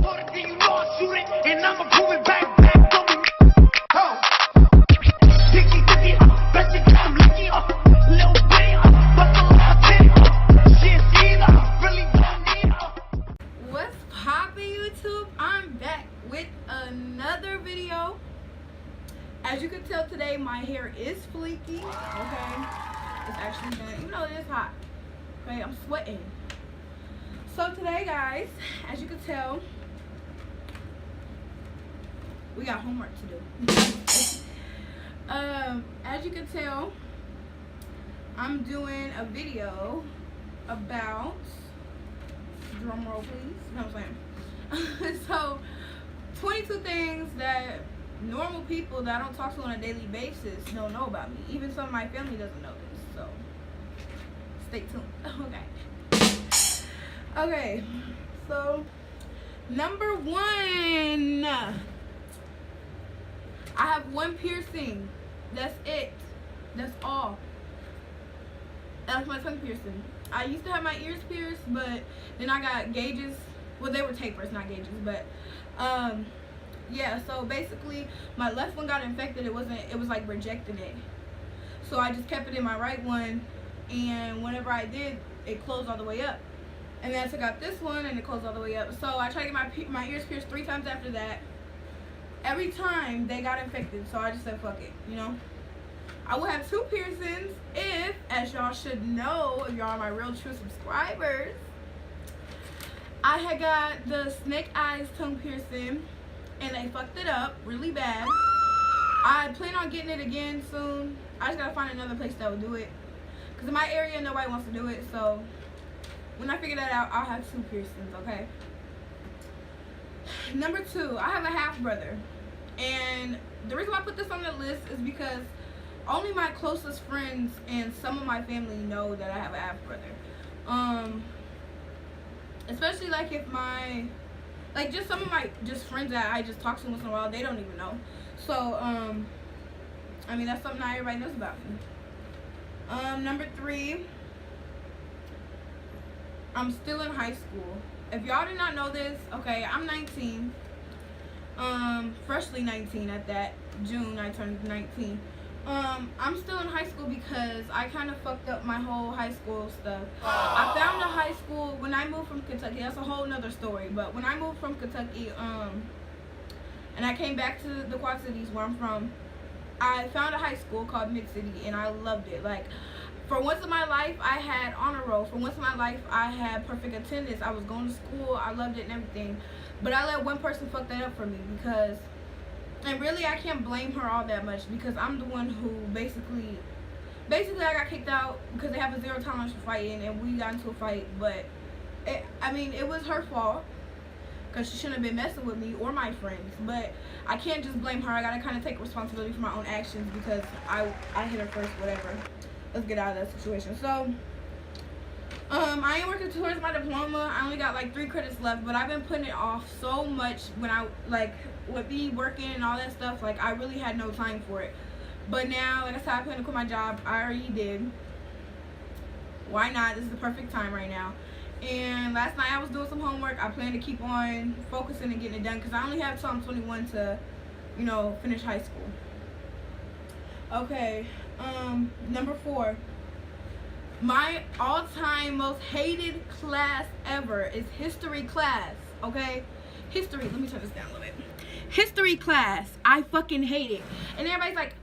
What's poppin', YouTube? I'm back with another video. As you can tell today, my hair is fleeky. Okay, it's actually done, even though it is hot. Okay, I'm sweating. So today, guys, as you can tell, we got homework to do. As you can tell, I'm doing a video about, drum roll please, you know what I'm saying? So 22 things that normal people that I don't talk to on a daily basis don't know about me. Even some of my family doesn't know this, so stay tuned. Okay, so number one, I have one piercing. That's it. That's all. That's my tongue piercing. I used to have my ears pierced, but then I got gauges. Well, they were tapers, not gauges, but yeah, so basically my left one got infected. It was like rejecting it. So I just kept it in my right one, and whenever I did, it closed all the way up. And then I took out this one and it closed all the way up. So I tried to get my ears pierced 3 times after that. Every time they got infected, so I just said fuck it, you know. I will have 2 piercings if, as y'all should know, if y'all are my real true subscribers, I had got the snake eyes tongue piercing and they fucked it up really bad. I plan on getting it again soon. I just gotta find another place that will do it, because in my area nobody wants to do it. So when I figure that out, I'll have 2 piercings, okay? Number 2, I have a half brother, and the reason why I put this on the list is because only my closest friends and some of my family know that I have a half brother. Especially like if my, like just some of my friends that I just talk to once in a while, they don't even know. So I mean, that's something not everybody knows about me. Number 3, I'm still in high school. If y'all did not know this, okay, I'm 19. Freshly 19 at that. June I turned 19. I'm still in high school because I kind of fucked up my whole high school stuff. I found a high school when I moved from Kentucky. That's a whole nother story. But when I moved from Kentucky, and I came back to the Quad Cities where I'm from, I found a high school called Mid-City, and I loved it. Like, for once in my life, I had honor roll. For once in my life, I had perfect attendance. I was going to school. I loved it and everything. But I let one person fuck that up for me because, and really I can't blame her all that much, because I'm the one who basically I got kicked out because they have a 0 tolerance for fighting, and we got into a fight. But I mean, it was her fault because she shouldn't have been messing with me or my friends. But I can't just blame her. I gotta kind of take responsibility for my own actions because I hit her first. Whatever. Let's get out of that situation. So I am working towards my diploma. I only got like 3 credits left, but I've been putting it off so much. When I, like, with me working and all that stuff, like, I really had no time for it. But now, like I said, I plan to quit my job. I already did. Why not? This is the perfect time right now. And last night I was doing some homework. I plan to keep on focusing and getting it done, because I only have till I'm 21 to, you know, finish high school. Okay, number 4. My all-time most hated class ever is history class, okay? History, let me turn this down a little bit. History class, I fucking hate it. And everybody's like,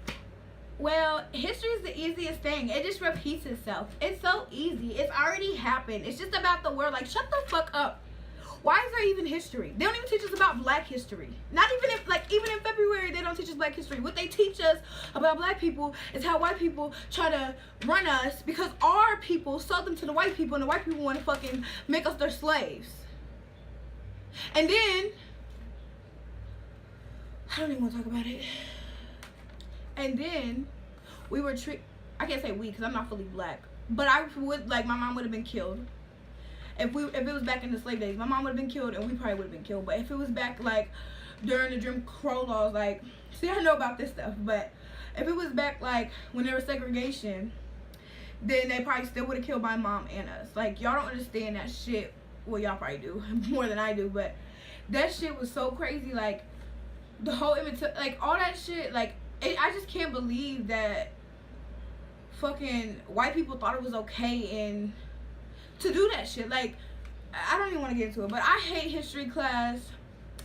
well, history is the easiest thing. It just repeats itself. It's so easy. It's already happened. It's just about the world. Like, shut the fuck up. Why is there even history? They don't even teach us about black history. Not even if, like, even in February, they don't teach us black history. What they teach us about black people is how white people try to run us because our people sold them to the white people, and the white people want to fucking make us their slaves. And then, I don't even want to talk about it. And then, we were I can't say we because I'm not fully black, but I would, like, my mom would have been killed. If it was back in the slave days, my mom would have been killed, and we probably would have been killed. But if it was back, like, during the Jim Crow laws, like, see, I know about this stuff, but if it was back, like, when there was segregation, then they probably still would have killed my mom and us. Like, y'all don't understand that shit. Well, y'all probably do more than I do, but that shit was so crazy. Like the whole like all that shit. Like I just can't believe that fucking white people thought it was okay and to do that shit. Like I don't even want to get into it, but I hate history class.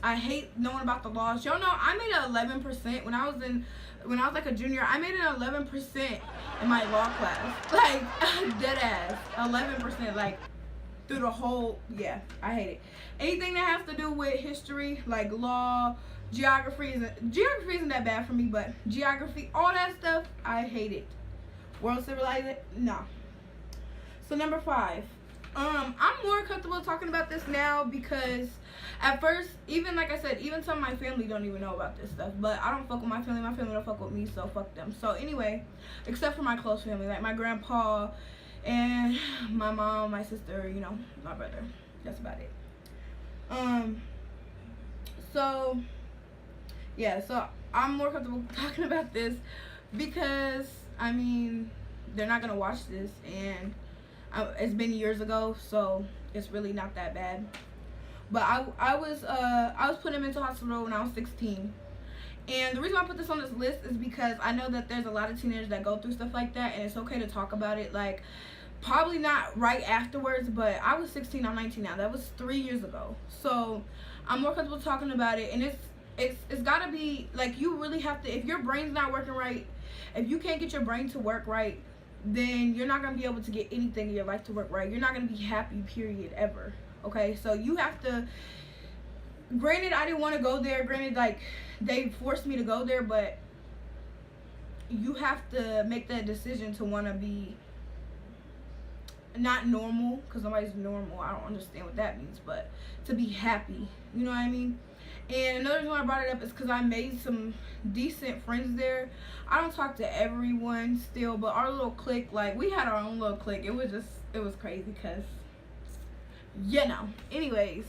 I hate knowing about the laws. Y'all know I made an 11% when I was like a junior. I made an 11% in my law class. Like dead ass 11%. Like through the whole, yeah, I hate it. Anything that has to do with history, like law, geography isn't that bad for me, but geography, all that stuff, I hate it. World civilization, no. So number 5. I'm more comfortable talking about this now because at first, even like I said, even some of my family don't even know about this stuff. But I don't fuck with my family don't fuck with me, so fuck them. So anyway, except for my close family, like my grandpa and my mom, my sister, you know, my brother. That's about it. So yeah, so I'm more comfortable talking about this because I mean they're not gonna watch this, and it's been years ago, so it's really not that bad. But I was put in mental hospital when I was 16, and the reason I put this on this list is because I know that there's a lot of teenagers that go through stuff like that, and it's okay to talk about it. Like probably not right afterwards, but I was 16, I'm 19 now. That was 3 years ago, so I'm more comfortable talking about it. And it's gotta be like, you really have to, if your brain's not working right, if you can't get your brain to work right, then you're not going to be able to get anything in your life to work right. You're not going to be happy, period, ever. Okay, so you have to, granted, I didn't want to go there. Granted, like, they forced me to go there, but you have to make that decision to want to be not normal, because nobody's normal. I don't understand what that means, but to be happy. You know what I mean? And another reason why I brought it up is because I made some decent friends there. I don't talk to everyone still, but our little clique, like, we had our own little clique. It was crazy because, you know. Anyways,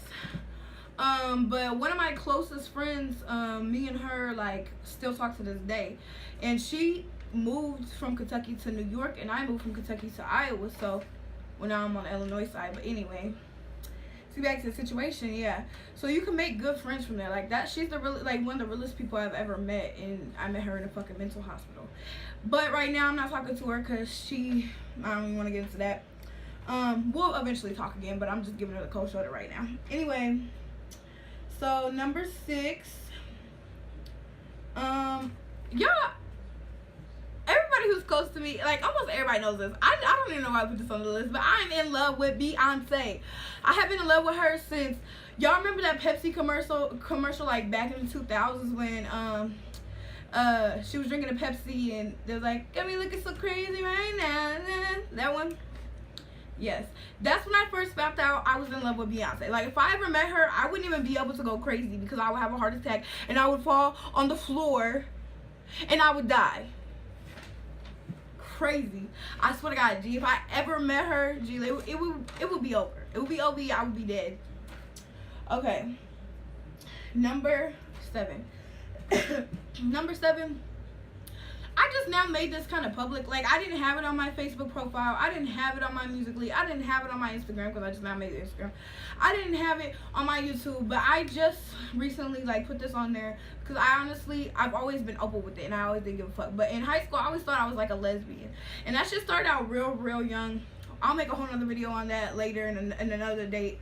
but one of my closest friends, me and her, like, still talk to this day. And she moved from Kentucky to New York, and I moved from Kentucky to Iowa, so, well, now I'm on the Illinois side. But anyway, see, back to the situation, yeah. So you can make good friends from there. Like that, she's the really, like, one of the realest people I've ever met, and I met her in a fucking mental hospital. But right now I'm not talking to her because I don't even want to get into that. We'll eventually talk again, but I'm just giving her the cold shoulder right now. Anyway, so number 6, y'all, everybody who's close to me, like almost everybody knows this. I don't even know why I put this on the list, but I'm in love with Beyonce. I have been in love with her since, y'all remember that Pepsi commercial like back in the 2000s when she was drinking a Pepsi and they're like, got me looking so crazy right now. That one? Yes. That's when I first found out I was in love with Beyonce. Like if I ever met her, I wouldn't even be able to go crazy because I would have a heart attack and I would fall on the floor and I would die. Crazy. I swear to God, G, if I ever met her, G, it would be over. It would be over. I would be dead. Okay. Number 7. Number 7. I just now made this kind of public. Like, I didn't have it on my Facebook profile. I didn't have it on my Musical.ly. I didn't have it on my Instagram because I just now made the Instagram. I didn't have it on my YouTube, but I just recently, like, put this on there because I've always been open with it, and I always didn't give a fuck. But in high school, I always thought I was, like, a lesbian. And that shit started out real young. I'll make a whole nother video on that later in another date.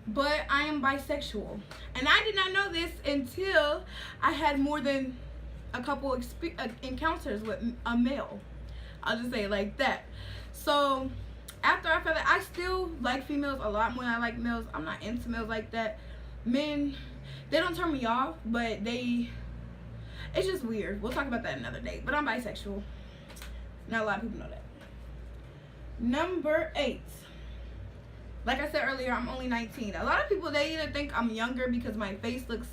But I am bisexual. And I did not know this until I had more than a couple encounters with a male. I'll just say it like that. So after I found that, I still like females a lot more than I like males. I'm not into males like that. Men, they don't turn me off, but it's just weird. We'll talk about that another day. But I'm bisexual. Not a lot of people know that. Number 8. Like I said earlier, I'm only 19. A lot of people, they either think I'm younger because my face looks,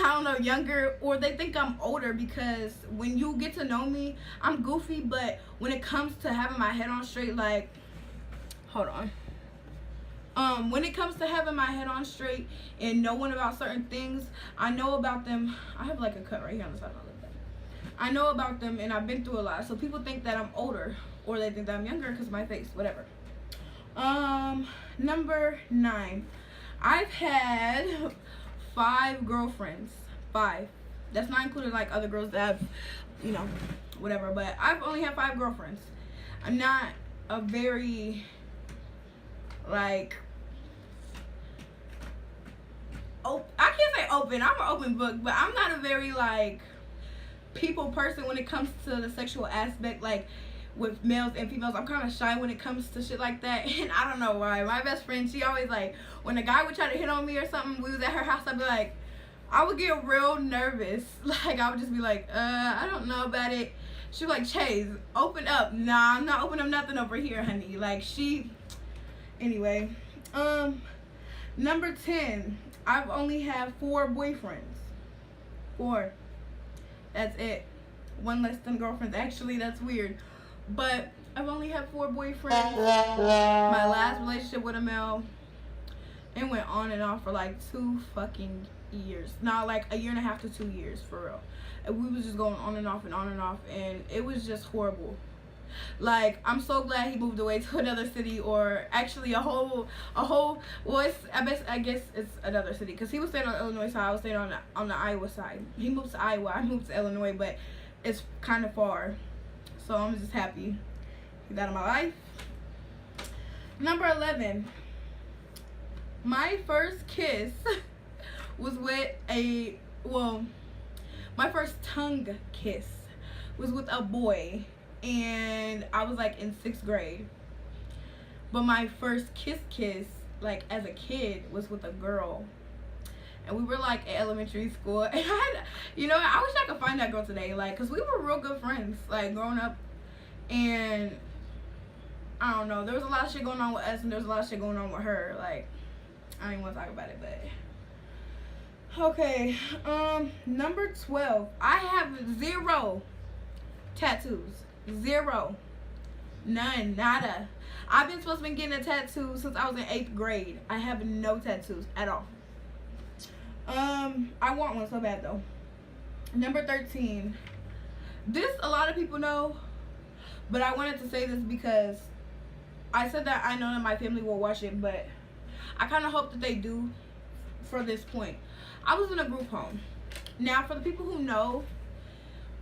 I don't know, younger, or they think I'm older because when you get to know me, I'm goofy, but when it comes to having my head on straight, like, hold on. When it comes to having my head on straight and knowing about certain things, I know about them. I have like a cut right here on the side of my lip. I know about them and I've been through a lot. So people think that I'm older or they think that I'm younger because of my face, whatever. Number 9. I've had 5 girlfriends. 5. That's not including like other girls that have, you know, whatever. But I've only had 5 girlfriends. I'm not a very like I can't say open. I'm an open book, but I'm not a very like people person when it comes to the sexual aspect, like with males and females. I'm kind of shy when it comes to shit like that, and I don't know why. My best friend, she always like, when a guy would try to hit on me or something, we was at her house, I'd be like, I would get real nervous. Like, I would just be like, I don't know about it. She was like, Chase, open up. Nah, I'm not opening up nothing over here, honey. Like, anyway. Number 10, I've only had 4 boyfriends. 4. That's it. 1 less than girlfriends. Actually, that's weird. But I've only had 4 boyfriends. My last relationship with a male, it went on and off for like 2 fucking years. Not like a 1.5 to 2 years, for real. And we was just going on and off and on and off, and it was just horrible. Like, I'm so glad he moved away to another city, or actually a whole well, I guess it's another city, because he was staying on the Illinois side, I was staying on the Iowa side. He moved to Iowa, I moved to Illinois, but it's kind of far, so I'm just happy he's out of my life. Number 11, my first kiss was with my first tongue kiss was with a boy, and I was like in 6th grade. But my first kiss, like as a kid, was with a girl, and we were like in elementary school. And I wish I could find that girl today, like, cause we were real good friends, like growing up. And I don't know, there was a lot of shit going on with us, and there was a lot of shit going on with her. Like, I don't even want to talk about it, but okay. Number 12, I have 0 tattoos. 0. None. Nada. I've been supposed to be getting a tattoo since I was in 8th grade. I have no tattoos at all. I want one so bad though. Number 13. This a lot of people know, but I wanted to say this because I said that I know that my family will watch it, but I kind of hope that they do for this point. I was in a group home. Now, for the people who know,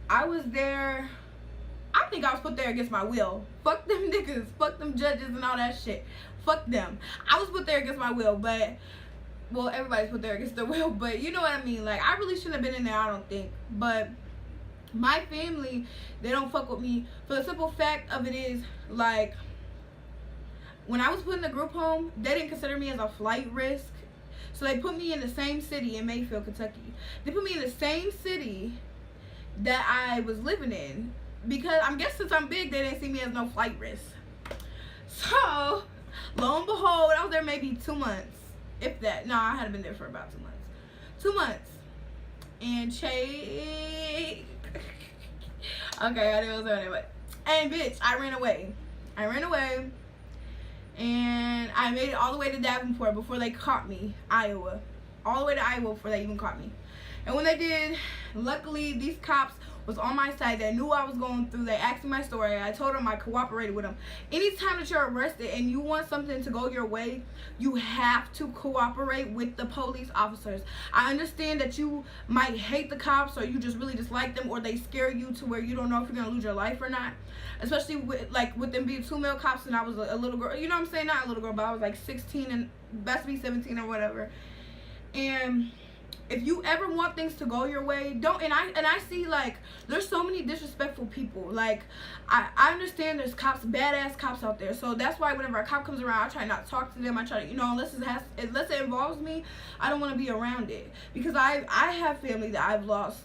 I was there. I think I was put there against my will. Fuck them niggas. Fuck them judges and all that shit. Fuck them. I was put there against my will, but, well, everybody's put there against their will, but you know what I mean. Like, I really shouldn't have been in there, I don't think. But my family, they don't fuck with me for the simple fact of it is, like, when I was put in the group home, they didn't consider me as a flight risk. So they put me in the same city in Mayfield, Kentucky. They put me in the same city that I was living in, because I guess since I'm big, they didn't see me as no flight risk. So, lo and behold, I was there maybe 2 months, if that. No, I hadn't been there for about 2 months. 2 months. And okay, I knew it was anyway. And bitch, I ran away. And I made it all the way to Davenport before they caught me. Iowa. All the way to Iowa before they even caught me. And when they did, luckily these cops was on my side. They knew I was going through. They asked me my story. I told them I cooperated with them. Anytime that you're arrested and you want something to go your way, you have to cooperate with the police officers. I understand that you might hate the cops, or you just really dislike them, or they scare you to where you don't know if you're going to lose your life or not. Especially with them being 2 male cops, and I was a little girl. You know what I'm saying? Not a little girl, but I was like 16 and about to be 17 or whatever. And if you ever want things to go your way, don't. And I see, like, there's so many disrespectful people. Like, I understand there's cops, badass cops out there. So that's why whenever a cop comes around, I try not to talk to them. I try to, unless it involves me, I don't want to be around it. Because I have family that I've lost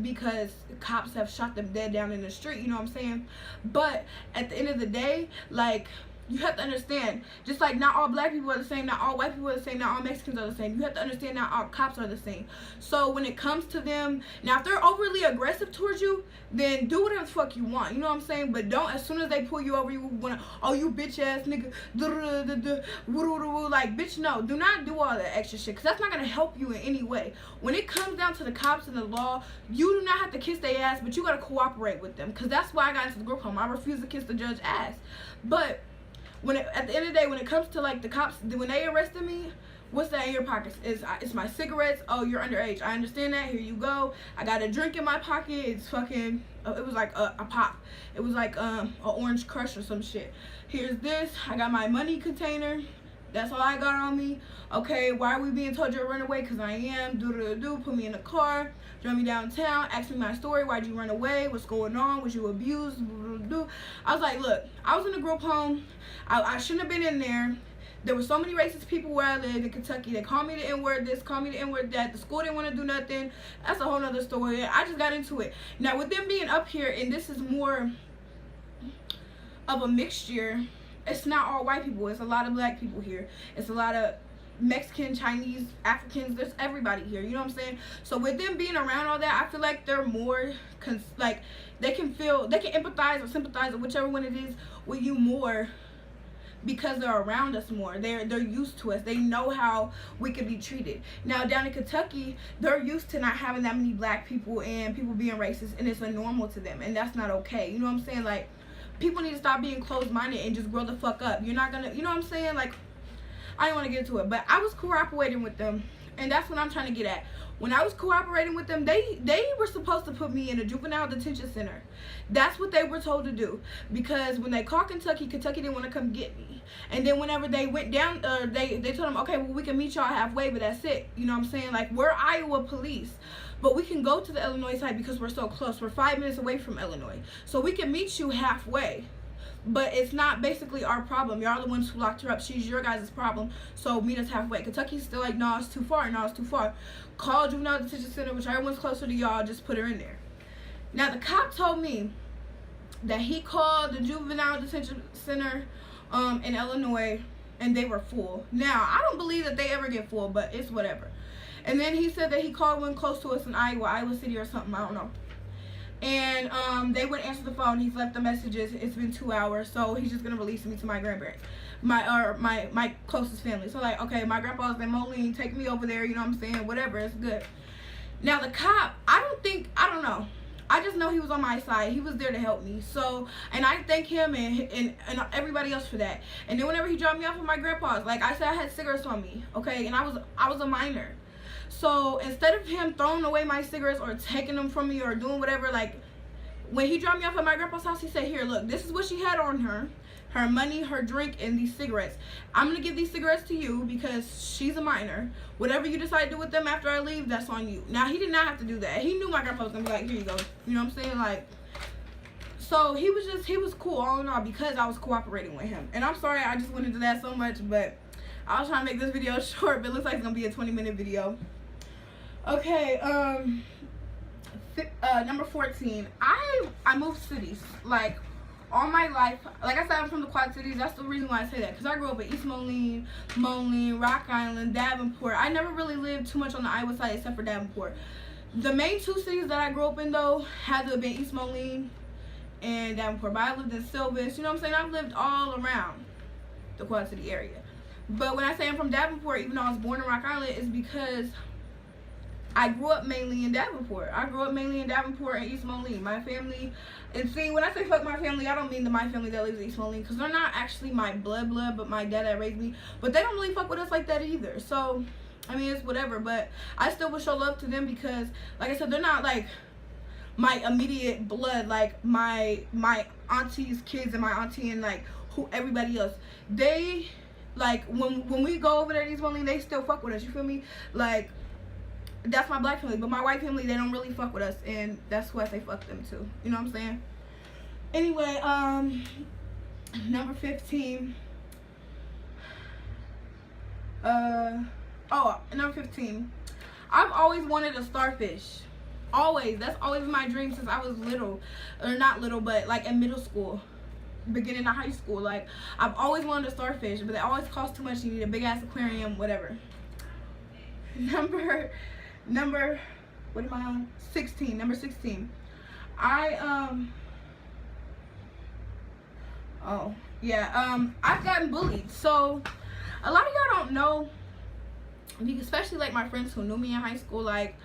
because cops have shot them dead down in the street. You know what I'm saying? But at the end of the day, like, you have to understand, just like not all black people are the same, not all white people are the same, not all Mexicans are the same. You have to understand not all cops are the same. So when it comes to them, now if they're overly aggressive towards you, then do whatever the fuck you want. You know what I'm saying? But don't, as soon as they pull you over, you want to, oh, you bitch ass nigga, like, bitch, no. Do not do all that extra shit, because that's not going to help you in any way. When it comes down to the cops and the law, you do not have to kiss their ass, but you got to cooperate with them. Because that's why I got into the group home. I refuse to kiss the judge's ass. But at the end of the day, when it comes to, like, the cops, when they arrested me, What's that in your pockets? It's my cigarettes. Oh, you're underage. I understand that. Here you go. I got a drink in my pocket. It's fucking, it was like a pop. It was like a orange crush or some shit. Here's this. I got my money container. That's all I got on me. Okay, why are we being told you're a runaway? Because I am. Do. Put me in a car. Drive me downtown. Ask me my story. Why'd you run away? What's going on? Was you abused? I was like, look, I was in a group home. I shouldn't have been in there. There were so many racist people where I lived in Kentucky. They called me the N-word this, called me the N-word that. The school didn't want to do nothing. That's a whole nother story. I just got into it. Now, with them being up here, and this is more of a mixture, it's not all white people. It's a lot of black people here. It's a lot of Mexican, Chinese, Africans. There's everybody here. You know what I'm saying? So with them being around all that, I feel like they're more, like, they can empathize or sympathize or whichever one it is with you more, because they're around us more. They're used to us. They know how we could be treated. Now down in Kentucky, they're used to not having that many black people and people being racist, and it's a normal to them, and that's not okay. You know what I'm saying? Like, people need to stop being closed-minded and just grow the fuck up. You're not gonna, you know what I'm saying? Like, I didn't want to get into it, but I was cooperating with them, and that's what I'm trying to get at. When I was cooperating with them, they were supposed to put me in a juvenile detention center. That's what they were told to do, because when they called Kentucky didn't want to come get me. And then whenever they went down, they told them, okay, well, we can meet y'all halfway, but that's it. You know what I'm saying? Like, we're Iowa police, but we can go to the Illinois side because we're so close. We're 5 minutes away from Illinois, so we can meet you halfway. But it's not basically our problem. Y'all the ones who locked her up. She's your guys' problem. So meet us halfway. Kentucky's still like, no, it's too far. No, it's too far. Call juvenile detention center, whichever one's closer to y'all. Just put her in there. Now the cop told me that he called the juvenile detention center in Illinois, and they were full. Now I don't believe that they ever get full, but it's whatever. And then he said that he called one close to us in Iowa City or something. I don't know. And they wouldn't answer the phone. He's left the messages. It's been 2 hours, so he's just gonna release me to my grandparents, my closest family. So like, okay, my grandpa's in Moline, take me over there. You know what I'm saying? Whatever, it's good. Now the cop, I don't know. I just know he was on my side. He was there to help me. So, and I thank him and everybody else for that. And then whenever he dropped me off at my grandpa's, like I said, I had cigarettes on me, okay, and I was a minor. So instead of him throwing away my cigarettes or taking them from me or doing whatever, like, when he dropped me off at my grandpa's house, he said, here, look, this is what she had on her money, her drink, and these cigarettes. I'm going to give these cigarettes to you because she's a minor. Whatever you decide to do with them after I leave, that's on you. Now, he did not have to do that. He knew my grandpa was going to be like, here you go. You know what I'm saying? Like, so he was cool all in all because I was cooperating with him. And I'm sorry I just went into that so much, but I was trying to make this video short, but it looks like it's going to be a 20-minute video. Okay, number 14. I moved cities, like, all my life. Like I said, I'm from the Quad Cities. That's the reason why I say that, because I grew up in East Moline, Rock Island, Davenport. I never really lived too much on the Iowa side except for Davenport. The main two cities that I grew up in, though, had to have been East Moline and Davenport. But I lived in Sylvis. You know what I'm saying? I've lived all around the Quad City area. But when I say I'm from Davenport, even though I was born in Rock Island, it's because I grew up mainly in Davenport. And East Moline. My family, and see, when I say fuck my family, I don't mean my family that lives in East Moline, because they're not actually my blood, but my dad that raised me. But they don't really fuck with us like that either. So, I mean, it's whatever. But I still would show love to them because, like I said, they're not like my immediate blood, like my auntie's kids and my auntie and like who everybody else. They, like, when we go over there to East Moline, they still fuck with us. You feel me? Like, that's my black family, but my white family, they don't really fuck with us, and that's who I say fuck them too. You know what I'm saying? Anyway, number 15. Number 15. I've always wanted a starfish. Always. That's always been my dream since I was little, or not little, but like in middle school, beginning of high school. Like, I've always wanted a starfish, but they always cost too much. You need a big ass aquarium, whatever. Number, what am I on? 16. Number 16. I've gotten bullied. So, a lot of y'all don't know, especially like my friends who knew me in high school. Like,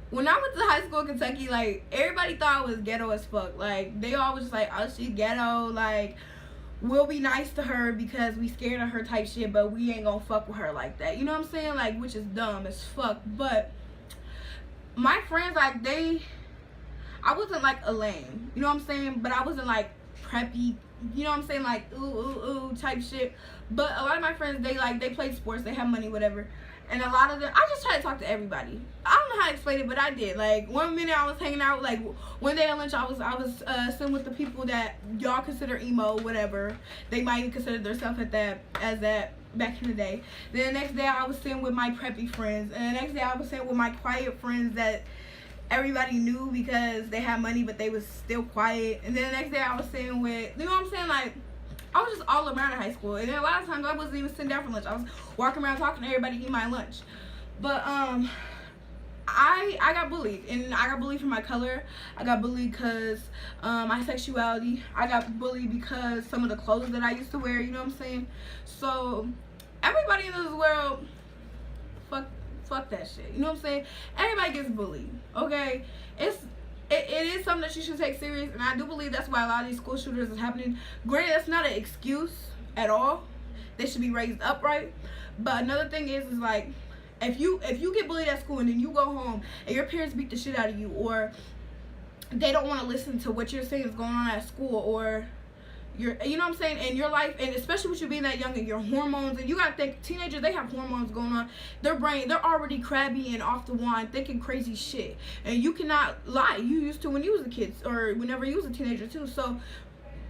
when I went to high school in Kentucky, like, everybody thought I was ghetto as fuck. Like, they all was just like, oh, she's ghetto. Like, we'll be nice to her because we scared of her type shit, but we ain't gonna fuck with her like that. You know what I'm saying? Like, which is dumb as fuck. But my friends, like, I wasn't like a lame, you know what I'm saying? But I wasn't like preppy, you know what I'm saying? Like, ooh, ooh, ooh type shit. But a lot of my friends, they play sports, they have money, whatever. And a lot of them, I just try to talk to everybody. I don't know how to explain it, but I did. Like, one minute I was hanging out, like, one day at lunch, I was sitting with the people that y'all consider emo, whatever. They might even consider themselves as that back in the day. Then the next day, I was sitting with my preppy friends. And the next day, I was sitting with my quiet friends that everybody knew because they had money, but they was still quiet. And then the next day, I was sitting with, you know what I'm saying? Like, I was just all around in high school, and then a lot of times I wasn't even sitting down for lunch. I was walking around talking to everybody, eating my lunch. But I got bullied, and I got bullied for my color. I got bullied because my sexuality. I got bullied because some of the clothes that I used to wear. You know what I'm saying? So everybody in this world, fuck that shit. You know what I'm saying? Everybody gets bullied. Okay, it is something that you should take serious, and I do believe that's why a lot of these school shooters is happening. Granted, that's not an excuse at all. They should be raised upright. But another thing is like, if you get bullied at school and then you go home and your parents beat the shit out of you, or they don't want to listen to what you're saying is going on at school, or you know what I'm saying, in your life, and especially with you being that young and your hormones, and you gotta think, teenagers, they have hormones going on. Their brain, they're already crabby and off the wall thinking crazy shit, and you cannot lie. You used to when you was a kid, or whenever you was a teenager too. So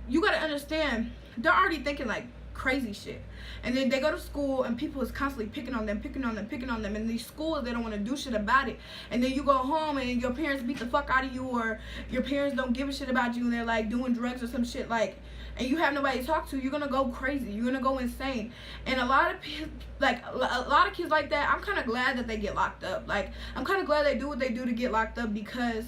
you gotta understand, they're already thinking like crazy shit, and then they go to school and people is constantly picking on them, and these schools, they don't want to do shit about it. And then you go home and your parents beat the fuck out of you, or your parents don't give a shit about you, and they're like doing drugs or some shit, like, and you have nobody to talk to. You're gonna go crazy, you're gonna go insane. And a lot of kids like that, I'm kind of glad that they get locked up. Like, I'm kind of glad they do what they do to get locked up, because,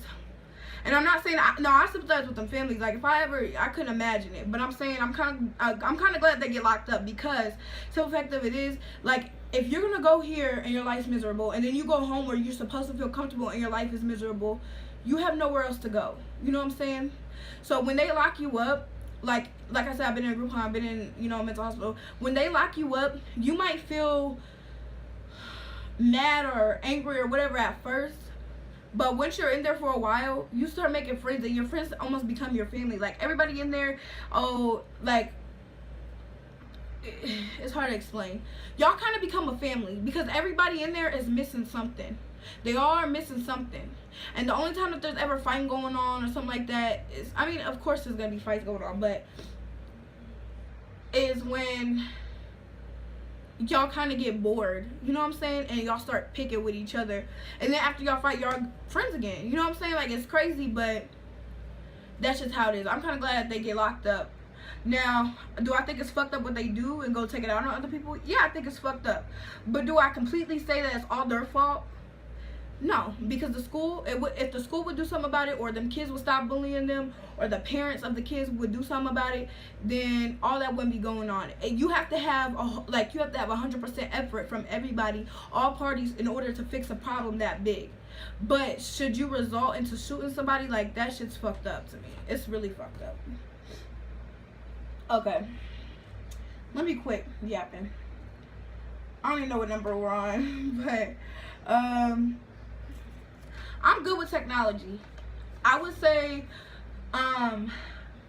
and I'm not saying I sympathize with them families. Like, if I couldn't imagine it. But I'm saying I'm kind of glad they get locked up, because simple fact of it is, like, if you're gonna go here and your life's miserable, and then you go home where you're supposed to feel comfortable and your life is miserable, you have nowhere else to go. You know what I'm saying? So when they lock you up, like I said, I've been in a group home, I've been in, you know, mental hospital. When they lock you up, you might feel mad or angry or whatever at first. But once you're in there for a while, you start making friends, and your friends almost become your family. Like, everybody in there, like, it's hard to explain. Y'all kind of become a family, because everybody in there is missing something. They all are missing something. And the only time that there's ever fighting going on or something like that is, I mean, of course there's going to be fights going on, but is when y'all kind of get bored, you know what I'm saying, and y'all start picking with each other, and then after y'all fight, y'all friends again. You know what I'm saying? Like, it's crazy, but that's just how it is. I'm kind of glad that they get locked up. Now, do I think it's fucked up what they do and go take it out on other people? Yeah, I think it's fucked up. But do I completely say that it's all their fault? No, because the school, if the school would do something about it, or them kids would stop bullying them, or the parents of the kids would do something about it, then all that wouldn't be going on. And you have to have 100% effort from everybody, all parties, in order to fix a problem that big. But should you result into shooting somebody, like, that shit's fucked up to me. It's really fucked up. Okay, let me quit yapping. I don't even know what number we're on, but I'm good with technology. I would say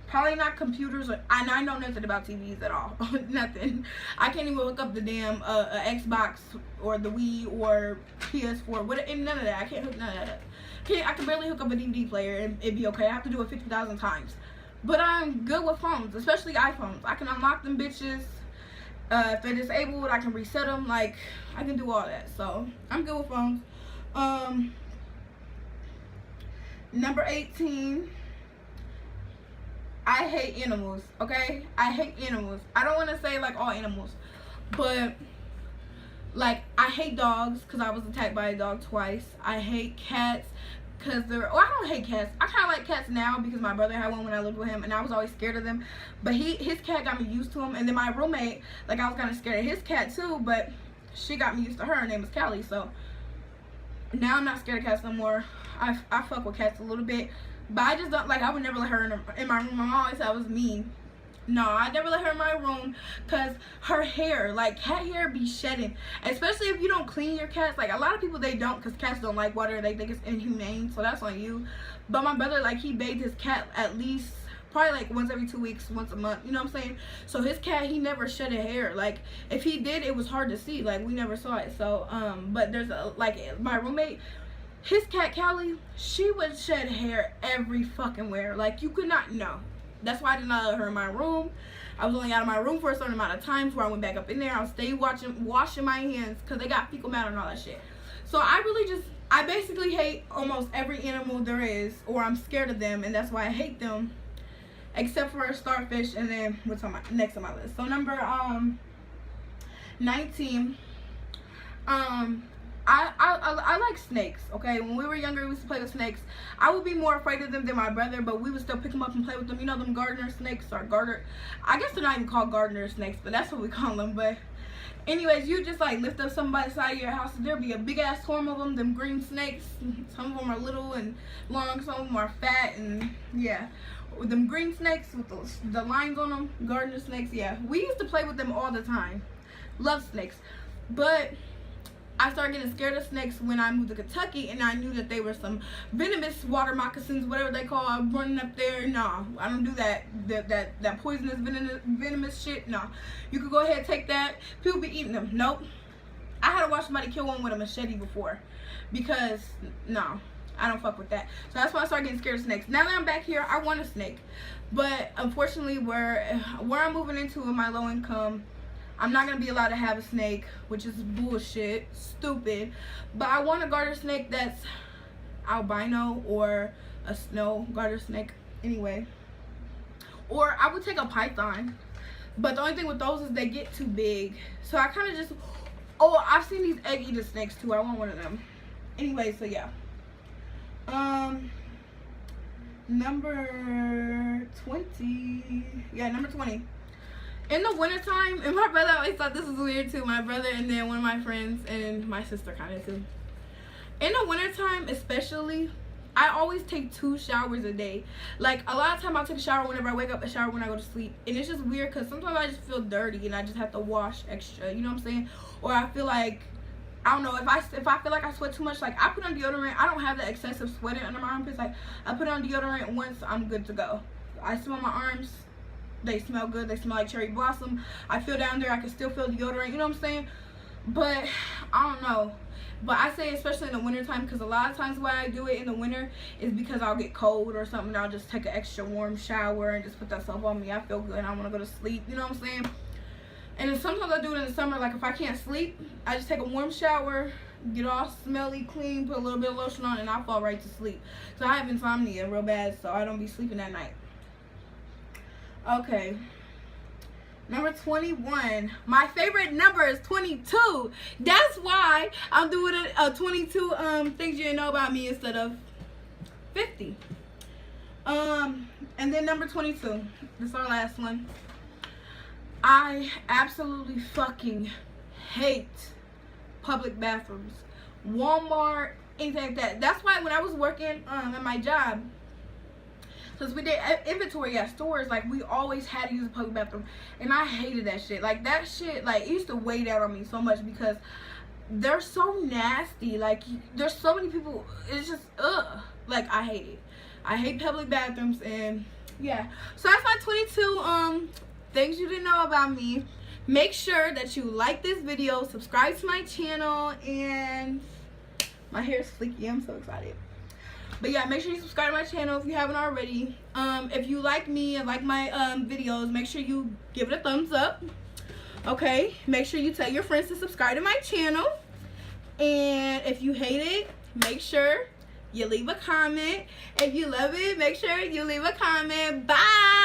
probably not computers, and I know nothing about TVs at all. Nothing. I can't even look up the damn Xbox or the Wii or PS4, none of that. I can't hook none of that up. I can barely hook up a DVD player and it'd be okay. I have to do it 50,000 times. But I'm good with phones, especially iPhones. I can unlock them bitches. If they're disabled, I can reset them. Like, I can do all that. So I'm good with phones. Number 18, I hate animals, okay? I hate animals. I don't want to say, like, all animals, but, like, I hate dogs because I was attacked by a dog twice. I hate cats because I don't hate cats. I kind of like cats now because my brother had one when I lived with him, and I was always scared of them. But his cat got me used to him, and then my roommate, like, I was kind of scared of his cat too, but she got me used to her. Her name is Callie, so now I'm not scared of cats no more. I fuck with cats a little bit, but I just don't, like, I would never let her in my room. My mom always said I was mean. No, I never let her in my room because her hair, like cat hair, be shedding. Especially if you don't clean your cats. Like a lot of people, they don't, because cats don't like water. They think it's inhumane, so that's on you. But my brother, like, he bathed his cat at least probably like once every 2 weeks, once a month. You know what I'm saying? So his cat, he never shedded hair. Like if he did, it was hard to see. Like we never saw it. So but there's a, like, my roommate, his cat Callie, she would shed hair every fucking where. Like you could not know. That's why I did not let her in my room. I was only out of my room for a certain amount of times where I went back up in there. I'll stay washing my hands because they got fecal matter and all that shit. So I basically hate almost every animal there is, or I'm scared of them, and that's why I hate them. Except for Starfish, and then what's on my next on my list. So number 19. I like snakes, okay? When we were younger, we used to play with snakes. I would be more afraid of them than my brother, but we would still pick them up and play with them. You know them gardener snakes, or I guess they're not even called gardener snakes, but that's what we call them. But anyways, you just like lift up something by the side of your house, and there'll be a big ass swarm of them green snakes. Some of them are little and long, some of them are fat, and yeah. With them green snakes with the lines on them, gardener snakes, yeah. We used to play with them all the time. Love snakes. But I started getting scared of snakes when I moved to Kentucky, and I knew that they were some venomous water moccasins, whatever they call it, running up there. No, I don't do that. That poisonous, venomous shit. No, you could go ahead and take that. People be eating them. Nope. I had to watch somebody kill one with a machete before, because no, I don't fuck with that. So that's why I started getting scared of snakes. Now that I'm back here, I want a snake, but unfortunately, where I'm moving into in my low income, I'm not going to be allowed to have a snake, which is bullshit, stupid. But I want a garter snake that's albino, or a snow garter snake, anyway. Or I would take a python. But the only thing with those is they get too big. So I kind of just, oh, I've seen these egg eater snakes too. I want one of them. Anyway, so yeah. Number 20. Yeah, number 20. In the wintertime, and my brother always thought this was weird too, my brother and then one of my friends and my sister kind of too. In the wintertime especially, I always take 2 showers a day. Like a lot of time I'll take a shower whenever I wake up, a shower when I go to sleep. And it's just weird because sometimes I just feel dirty and I just have to wash extra, you know what I'm saying? Or I feel like, I don't know, if I feel like I sweat too much, like I put on deodorant. I don't have that excessive sweating under my armpits. Like I put on deodorant once, I'm good to go. I smell my arms. They smell good. They smell like cherry blossom. I feel down there. I can still feel deodorant. You know what I'm saying? But I don't know. But I say especially in the wintertime, because a lot of times why I do it in the winter is because I'll get cold or something. I'll just take an extra warm shower and just put that stuff on me. I feel good. I want to go to sleep. You know what I'm saying? And then sometimes I do it in the summer. Like if I can't sleep, I just take a warm shower, get all smelly, clean, put a little bit of lotion on, and I'll fall right to sleep. So I have insomnia real bad, so I don't be sleeping at night. Okay, number 21. My favorite number is 22. That's why I'm doing a 22 things you didn't know about me instead of 50. And then number 22. This is our last one. I absolutely fucking hate public bathrooms, Walmart, anything like that. That's why when I was working at my job, because we did inventory at stores, like we always had to use a public bathroom, and I hated that shit. Like that shit, like it used to weigh down on me so much because they're so nasty. Like there's so many people, it's just like I hate it. I hate public bathrooms. And yeah, so that's my 22 things you didn't know about me. Make sure that you like this video, subscribe to my channel, and my hair is fleeky. I'm so excited. But yeah, make sure you subscribe to my channel if you haven't already. If you like me and like my videos, make sure you give it a thumbs up. Okay, make sure you tell your friends to subscribe to my channel. And if you hate it, make sure you leave a comment. If you love it, make sure you leave a comment. Bye.